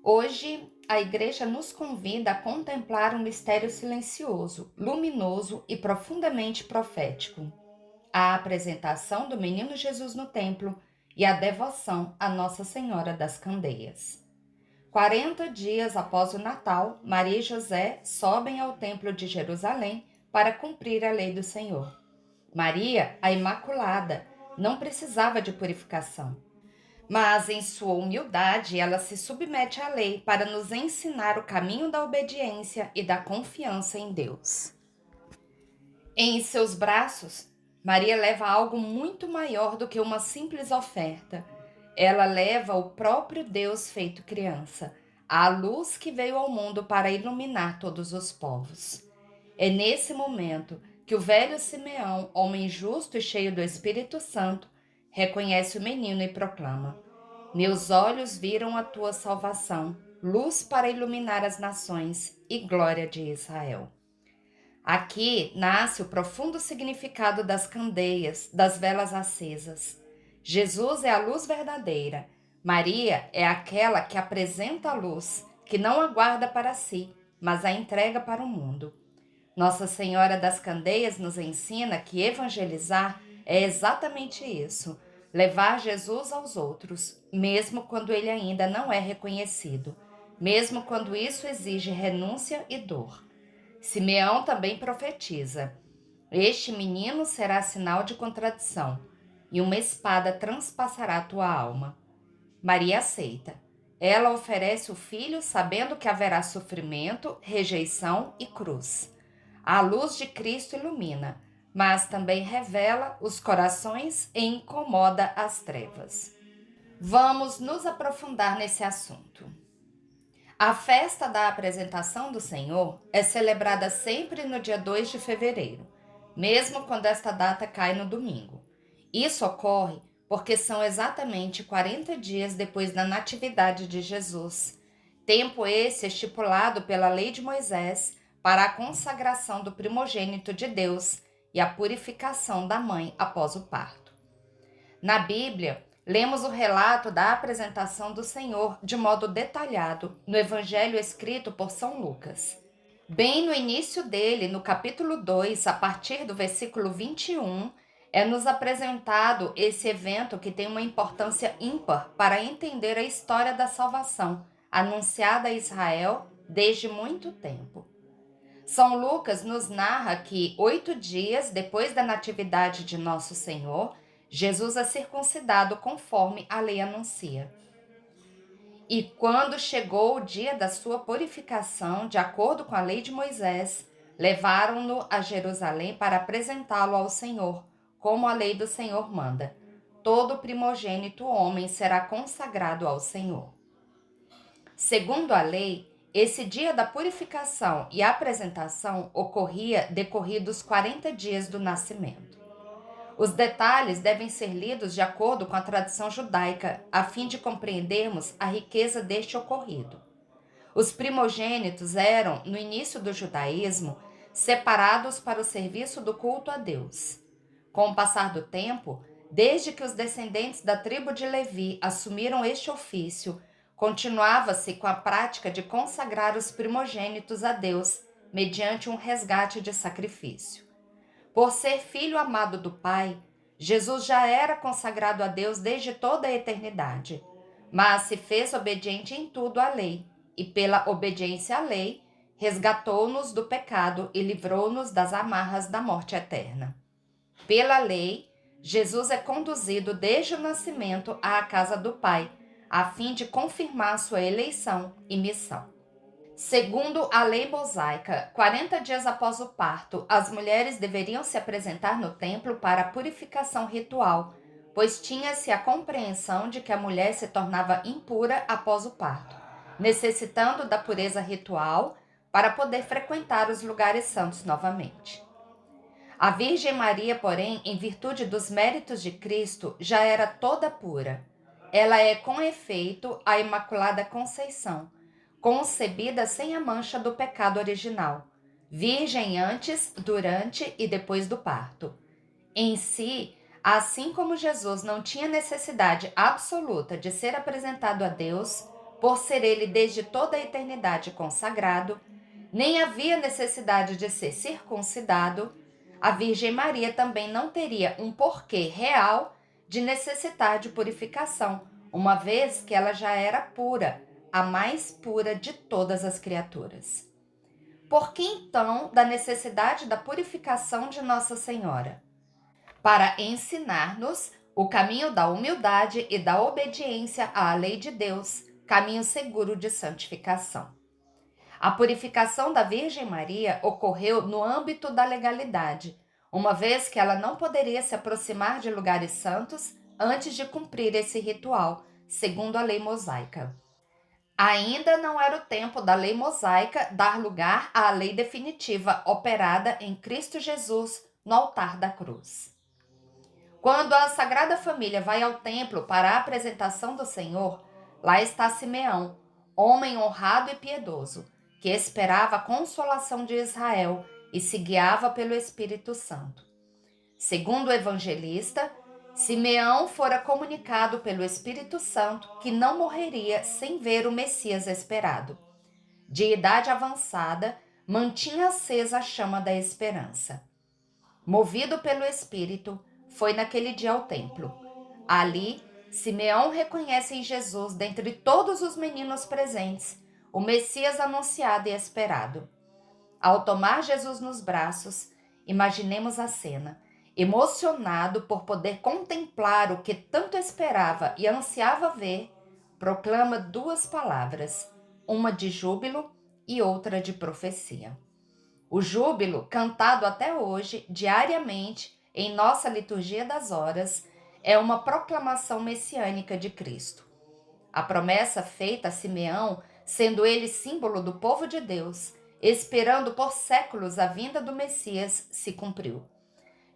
Hoje, a Igreja nos convida a contemplar um mistério silencioso, luminoso e profundamente profético: a apresentação do menino Jesus no templo e a devoção a Nossa Senhora das Candeias. 40 dias após o Natal, Maria e José sobem ao templo de Jerusalém para cumprir a lei do Senhor. Maria, a Imaculada, não precisava de purificação. Mas, em sua humildade, ela se submete à lei para nos ensinar o caminho da obediência e da confiança em Deus. Em seus braços, Maria leva algo muito maior do que uma simples oferta. Ela leva o próprio Deus feito criança, a luz que veio ao mundo para iluminar todos os povos. É nesse momento que o velho Simeão, homem justo e cheio do Espírito Santo, reconhece o menino e proclama: Meus olhos viram a tua salvação, luz para iluminar as nações e glória de Israel. Aqui nasce o profundo significado das candeias, das velas acesas. Jesus é a luz verdadeira. Maria é aquela que apresenta a luz, que não aguarda para si, mas a entrega para o mundo. Nossa Senhora das Candeias nos ensina que evangelizar é exatamente isso: levar Jesus aos outros, mesmo quando ele ainda não é reconhecido, mesmo quando isso exige renúncia e dor. Simeão também profetiza: Este menino será sinal de contradição, e uma espada transpassará tua alma. Maria aceita. Ela oferece o filho sabendo que haverá sofrimento, rejeição e cruz. A luz de Cristo ilumina, mas também revela os corações e incomoda as trevas. Vamos nos aprofundar nesse assunto. A festa da apresentação do Senhor é celebrada sempre no dia 2 de fevereiro, mesmo quando esta data cai no domingo. Isso ocorre porque são exatamente 40 dias depois da Natividade de Jesus, tempo esse estipulado pela lei de Moisés para a consagração do primogênito de Deus e a purificação da mãe após o parto. Na Bíblia, lemos o relato da apresentação do Senhor de modo detalhado no Evangelho escrito por São Lucas. Bem no início dele, no capítulo 2, a partir do versículo 21, é-nos apresentado esse evento que tem uma importância ímpar para entender a história da salvação, anunciada a Israel desde muito tempo. São Lucas nos narra que 8 dias depois da natividade de Nosso Senhor, Jesus é circuncidado conforme a lei anuncia. E quando chegou o dia da sua purificação, de acordo com a lei de Moisés, levaram-no a Jerusalém para apresentá-lo ao Senhor, como a lei do Senhor manda. Todo primogênito homem será consagrado ao Senhor. Segundo a lei, esse dia da purificação e apresentação ocorria decorridos 40 dias do nascimento. Os detalhes devem ser lidos de acordo com a tradição judaica, a fim de compreendermos a riqueza deste ocorrido. Os primogênitos eram, no início do judaísmo, separados para o serviço do culto a Deus. Com o passar do tempo, desde que os descendentes da tribo de Levi assumiram este ofício, continuava-se com a prática de consagrar os primogênitos a Deus, mediante um resgate de sacrifício. Por ser filho amado do Pai, Jesus já era consagrado a Deus desde toda a eternidade, mas se fez obediente em tudo à lei, e pela obediência à lei, resgatou-nos do pecado e livrou-nos das amarras da morte eterna. Pela lei, Jesus é conduzido desde o nascimento à casa do Pai, a fim de confirmar sua eleição e missão. Segundo a lei mosaica, 40 dias após o parto, as mulheres deveriam se apresentar no templo para a purificação ritual, pois tinha-se a compreensão de que a mulher se tornava impura após o parto, necessitando da pureza ritual para poder frequentar os lugares santos novamente. A Virgem Maria, porém, em virtude dos méritos de Cristo, já era toda pura. Ela é, com efeito, a Imaculada Conceição, concebida sem a mancha do pecado original, virgem antes, durante e depois do parto. Em si, assim como Jesus não tinha necessidade absoluta de ser apresentado a Deus, por ser ele desde toda a eternidade consagrado, nem havia necessidade de ser circuncidado, a Virgem Maria também não teria um porquê real de necessitar de purificação, uma vez que ela já era pura, a mais pura de todas as criaturas. Por que então da necessidade da purificação de Nossa Senhora? Para ensinar-nos o caminho da humildade e da obediência à lei de Deus, caminho seguro de santificação. A purificação da Virgem Maria ocorreu no âmbito da legalidade, uma vez que ela não poderia se aproximar de lugares santos antes de cumprir esse ritual, segundo a lei mosaica. Ainda não era o tempo da lei mosaica dar lugar à lei definitiva operada em Cristo Jesus no altar da cruz. Quando a Sagrada Família vai ao templo para a apresentação do Senhor, lá está Simeão, homem honrado e piedoso, que esperava a consolação de Israel e se guiava pelo Espírito Santo. Segundo o evangelista, Simeão fora comunicado pelo Espírito Santo que não morreria sem ver o Messias esperado. De idade avançada, mantinha acesa a chama da esperança. Movido pelo Espírito, foi naquele dia ao templo. Ali, Simeão reconhece em Jesus, dentre todos os meninos presentes, o Messias anunciado e esperado. Ao tomar Jesus nos braços, imaginemos a cena. Emocionado por poder contemplar o que tanto esperava e ansiava ver, proclama duas palavras, uma de júbilo e outra de profecia. O júbilo, cantado até hoje, diariamente, em nossa liturgia das horas, é uma proclamação messiânica de Cristo. A promessa feita a Simeão, sendo ele símbolo do povo de Deus, esperando por séculos a vinda do Messias, se cumpriu.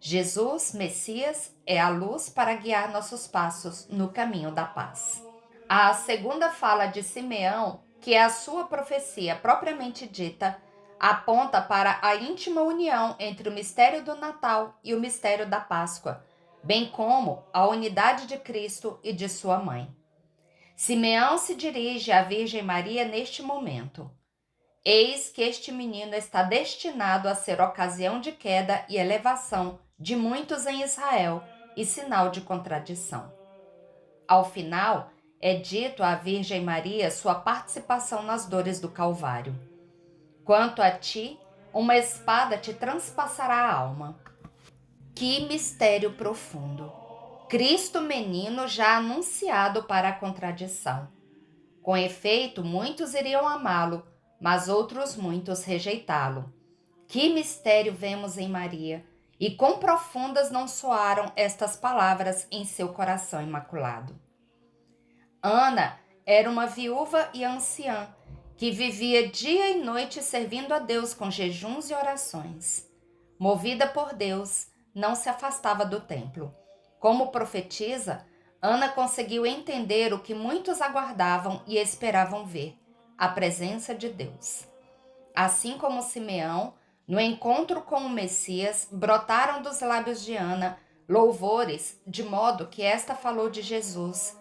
Jesus, Messias, é a luz para guiar nossos passos no caminho da paz. A segunda fala de Simeão, que é a sua profecia propriamente dita, aponta para a íntima união entre o mistério do Natal e o mistério da Páscoa, bem como a unidade de Cristo e de sua mãe. Simeão se dirige à Virgem Maria neste momento. Eis que este menino está destinado a ser ocasião de queda e elevação de muitos em Israel e sinal de contradição. Ao final, é dito à Virgem Maria sua participação nas dores do Calvário. Quanto a ti, uma espada te transpassará a alma. Que mistério profundo! Cristo menino já anunciado para a contradição. Com efeito, muitos iriam amá-lo, mas outros muitos rejeitá-lo. Que mistério vemos em Maria! E quão profundas não soaram estas palavras em seu coração imaculado. Ana era uma viúva e anciã, que vivia dia e noite servindo a Deus com jejuns e orações. Movida por Deus, não se afastava do templo. Como profetisa, Ana conseguiu entender o que muitos aguardavam e esperavam ver: a presença de Deus. Assim como Simeão, no encontro com o Messias, brotaram dos lábios de Ana louvores, de modo que esta falou de Jesus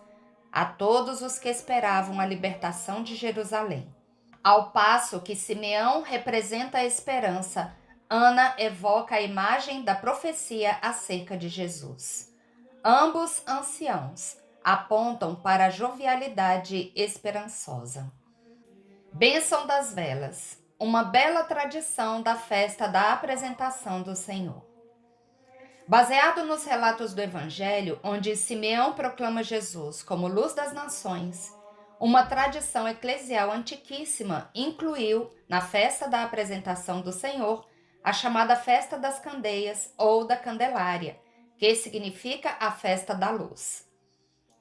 a todos os que esperavam a libertação de Jerusalém. Ao passo que Simeão representa a esperança, Ana evoca a imagem da profecia acerca de Jesus. Ambos anciãos apontam para a jovialidade esperançosa. Bênção das velas, uma bela tradição da festa da apresentação do Senhor. Baseado nos relatos do Evangelho, onde Simeão proclama Jesus como luz das nações, uma tradição eclesial antiquíssima incluiu, na festa da apresentação do Senhor, a chamada Festa das Candeias ou da Candelária, que significa a festa da luz.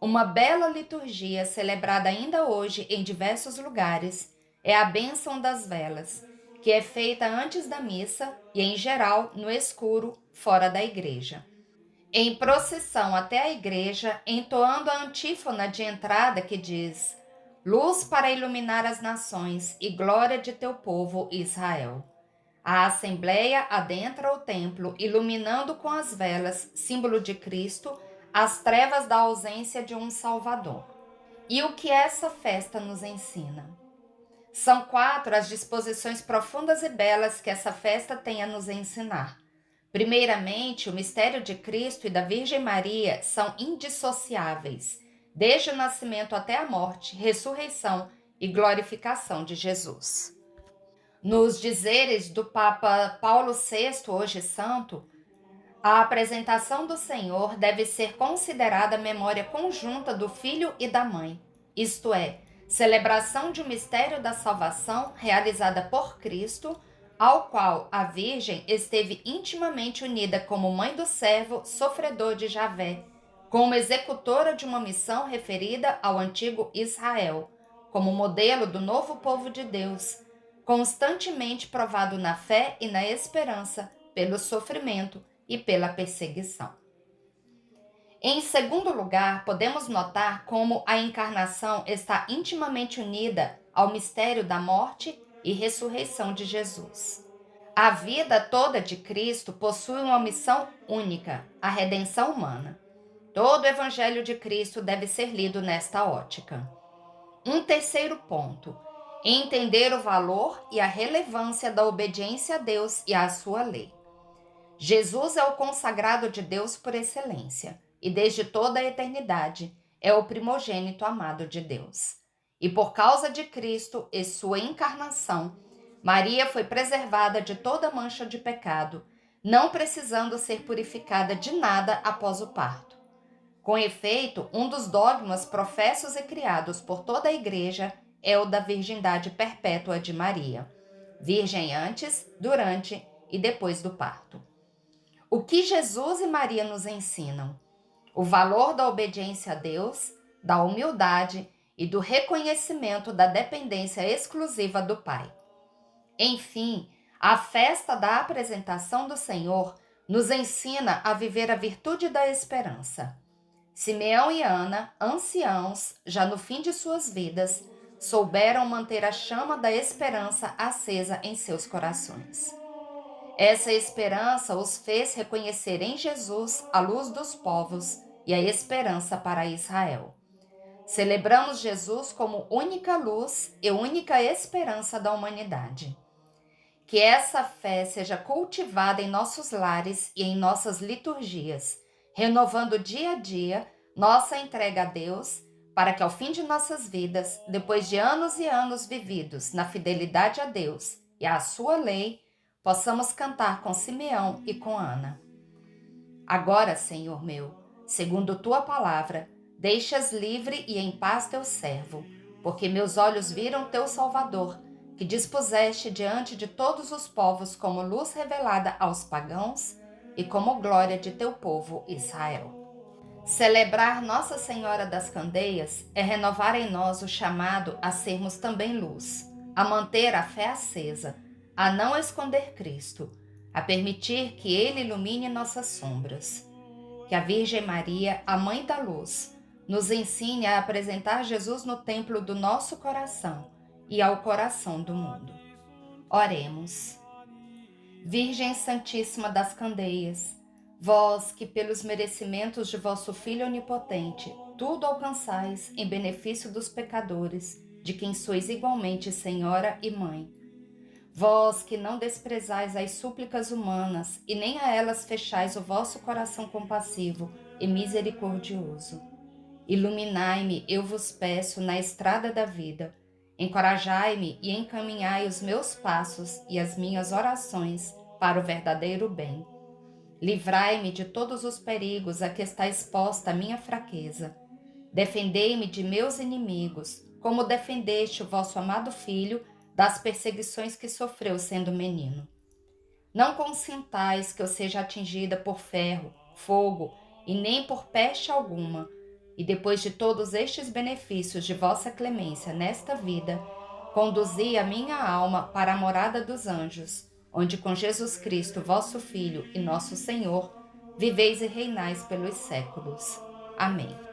Uma bela liturgia celebrada ainda hoje em diversos lugares é a bênção das velas, que é feita antes da missa e, em geral, no escuro, fora da igreja. Em procissão até a igreja, entoando a antífona de entrada que diz: Luz para iluminar as nações e glória de teu povo Israel. A assembleia adentra o templo, iluminando com as velas, símbolo de Cristo, as trevas da ausência de um Salvador. E o que essa festa nos ensina? São 4 as disposições profundas e belas que essa festa tem a nos ensinar. Primeiramente, o mistério de Cristo e da Virgem Maria são indissociáveis, desde o nascimento até a morte, ressurreição e glorificação de Jesus. Nos dizeres do Papa Paulo VI, hoje santo, a apresentação do Senhor deve ser considerada memória conjunta do Filho e da Mãe, isto é, celebração de um mistério da salvação realizada por Cristo, ao qual a Virgem esteve intimamente unida como mãe do servo sofredor de Javé, como executora de uma missão referida ao antigo Israel, como modelo do novo povo de Deus, constantemente provado na fé e na esperança, pelo sofrimento e pela perseguição. Em segundo lugar, podemos notar como a encarnação está intimamente unida ao mistério da morte e ressurreição de Jesus. A vida toda de Cristo possui uma missão única, a redenção humana. Todo o Evangelho de Cristo deve ser lido nesta ótica. Um terceiro ponto: entender o valor e a relevância da obediência a Deus e à sua lei. Jesus é o consagrado de Deus por excelência, e desde toda a eternidade é o primogênito amado de Deus. E por causa de Cristo e sua encarnação, Maria foi preservada de toda mancha de pecado, não precisando ser purificada de nada após o parto. Com efeito, um dos dogmas professos e criados por toda a Igreja é o da virgindade perpétua de Maria, virgem antes, durante e depois do parto. O que Jesus e Maria nos ensinam? O valor da obediência a Deus, da humildade e do reconhecimento da dependência exclusiva do Pai. Enfim, a festa da apresentação do Senhor nos ensina a viver a virtude da esperança. Simeão e Ana, anciãos, já no fim de suas vidas, souberam manter a chama da esperança acesa em seus corações. Essa esperança os fez reconhecer em Jesus a luz dos povos e a esperança para Israel. Celebramos Jesus como única luz e única esperança da humanidade. Que essa fé seja cultivada em nossos lares e em nossas liturgias, renovando dia a dia nossa entrega a Deus, para que ao fim de nossas vidas, depois de anos e anos vividos na fidelidade a Deus e à sua lei, possamos cantar com Simeão e com Ana. Agora, Senhor meu, segundo tua palavra, deixas livre e em paz teu servo, porque meus olhos viram teu Salvador, que dispuseste diante de todos os povos como luz revelada aos pagãos e como glória de teu povo Israel. Celebrar Nossa Senhora das Candeias é renovar em nós o chamado a sermos também luz, a manter a fé acesa, a não esconder Cristo, a permitir que Ele ilumine nossas sombras. Que a Virgem Maria, a Mãe da Luz, nos ensine a apresentar Jesus no templo do nosso coração e ao coração do mundo. Oremos. Virgem Santíssima das Candeias, vós que pelos merecimentos de vosso Filho onipotente tudo alcançais em benefício dos pecadores, de quem sois igualmente Senhora e Mãe, vós que não desprezais as súplicas humanas e nem a elas fechais o vosso coração compassivo e misericordioso, iluminai-me, eu vos peço, na estrada da vida, encorajai-me e encaminhai os meus passos e as minhas orações para o verdadeiro bem. Livrai-me de todos os perigos a que está exposta a minha fraqueza. Defendei-me de meus inimigos, como defendeste o vosso amado Filho das perseguições que sofreu sendo menino. Não consintais que eu seja atingida por ferro, fogo e nem por peste alguma, e depois de todos estes benefícios de vossa clemência nesta vida, conduzi a minha alma para a morada dos anjos, onde com Jesus Cristo, vosso Filho e nosso Senhor, viveis e reinais pelos séculos. Amém.